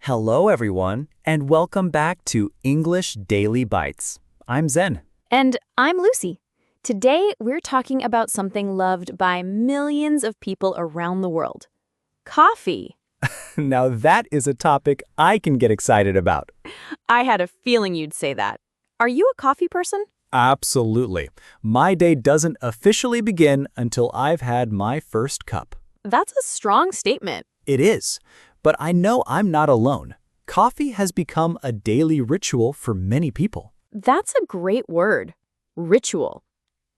Hello, everyone, and welcome back to English Daily Bites. I'm Zen. And I'm Lucy. Today, we're talking about something loved by millions of people around the world. Coffee. Now, that is a topic I can get excited about. I had a feeling you'd say that. Are you a coffee person? Absolutely. My day doesn't officially begin until I've had my first cup. That's a strong statement. It is, but I know I'm not alone. Coffee has become a daily ritual for many people. That's a great word. Ritual.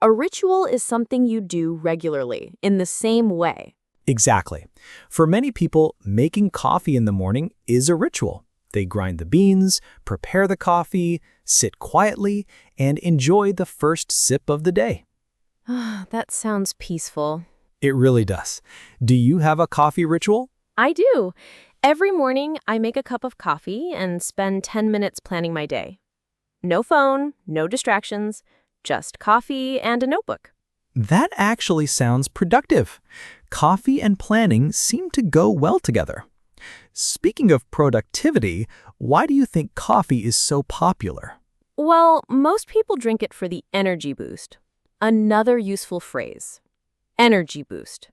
A ritual is something you do regularly, in the same way. Exactly. For many people, making coffee in the morning is a ritual. They grind the beans, prepare the coffee, sit quietly, and enjoy the first sip of the day. That sounds peaceful. It really does. Do you have a coffee ritual? I do. Every morning, I make a cup of coffee and spend 10 minutes planning my day. No phone, no distractions, just coffee and a notebook. That actually sounds productive. Coffee and planning seem to go well together. Speaking of productivity, why do you think coffee is so popular? Well, most people drink it for the energy boost. Another useful phrase. Energy boost.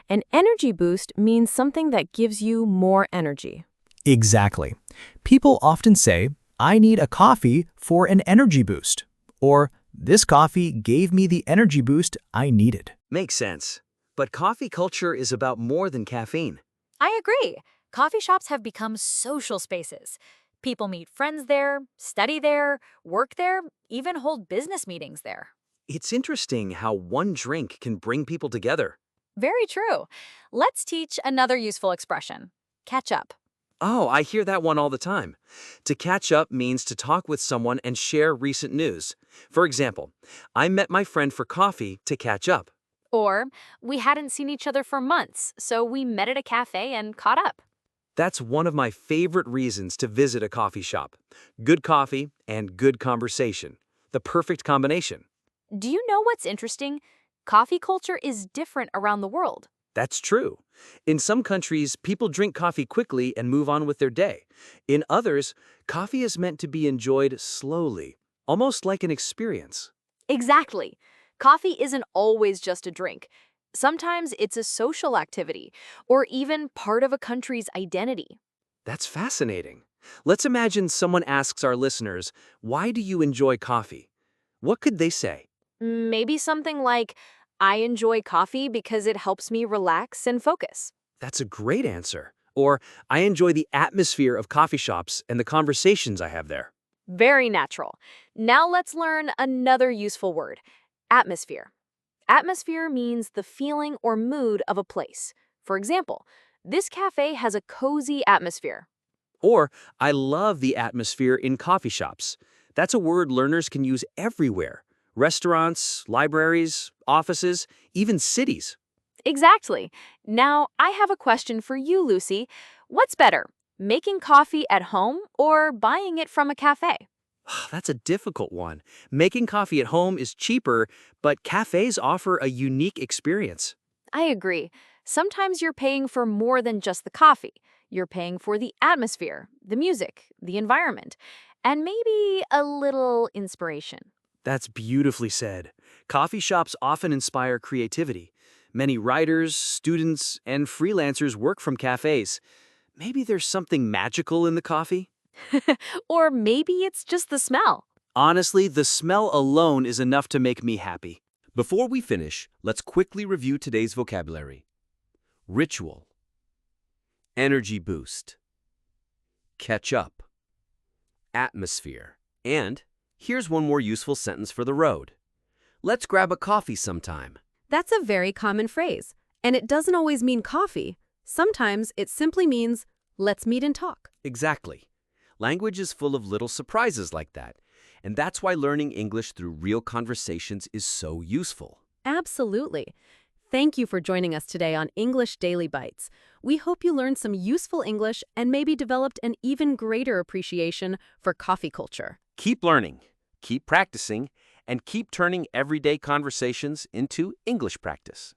An energy boost means something that gives you more energy. Exactly. People often say, I need a coffee for an energy boost. Or, this coffee gave me the energy boost I needed. Makes sense. But coffee culture is about more than caffeine. I agree. Coffee shops have become social spaces. People meet friends there, study there, work there, even hold business meetings there. It's interesting how one drink can bring people together. Very true. Let's teach another useful expression. Catch up. Oh, I hear that one all the time. To catch up means to talk with someone and share recent news. For example, I met my friend for coffee to catch up. Or, we hadn't seen each other for months, so we met at a cafe and caught up. That's one of my favorite reasons to visit a coffee shop. Good coffee and good conversation. The perfect combination. Do you know what's interesting? Coffee culture is different around the world. That's true. In some countries, people drink coffee quickly and move on with their day. In others, coffee is meant to be enjoyed slowly, almost like an experience. Exactly. Coffee isn't always just a drink. Sometimes it's a social activity, or even part of a country's identity. That's fascinating. Let's imagine someone asks our listeners, why do you enjoy coffee? What could they say? Maybe something like, I enjoy coffee because it helps me relax and focus. That's a great answer. Or, I enjoy the atmosphere of coffee shops and the conversations I have there. Very natural. Now let's learn another useful word, atmosphere. Atmosphere means the feeling or mood of a place. For example, this cafe has a cozy atmosphere. Or, I love the atmosphere in coffee shops. That's a word learners can use everywhere. Restaurants, libraries, offices, even cities. Exactly. Now, I have a question for you, Lucy. What's better, making coffee at home or buying it from a cafe? That's a difficult one. Making coffee at home is cheaper, but cafes offer a unique experience. I agree. Sometimes you're paying for more than just the coffee. You're paying for the atmosphere, the music, the environment, and maybe a little inspiration. That's beautifully said. Coffee shops often inspire creativity. Many writers, students, and freelancers work from cafes. Maybe there's something magical in the coffee? Or maybe it's just the smell. Honestly, the smell alone is enough to make me happy. Before we finish, let's quickly review today's vocabulary. Ritual. Energy boost. Catch up. Atmosphere. And here's one more useful sentence for the road. Let's grab a coffee sometime. That's a very common phrase, and it doesn't always mean coffee. Sometimes it simply means, let's meet and talk. Exactly. Language is full of little surprises like that, and that's why learning English through real conversations is so useful. Absolutely. Thank you for joining us today on English Daily Bites. We hope you learned some useful English and maybe developed an even greater appreciation for coffee culture. Keep learning, keep practicing, and keep turning everyday conversations into English practice.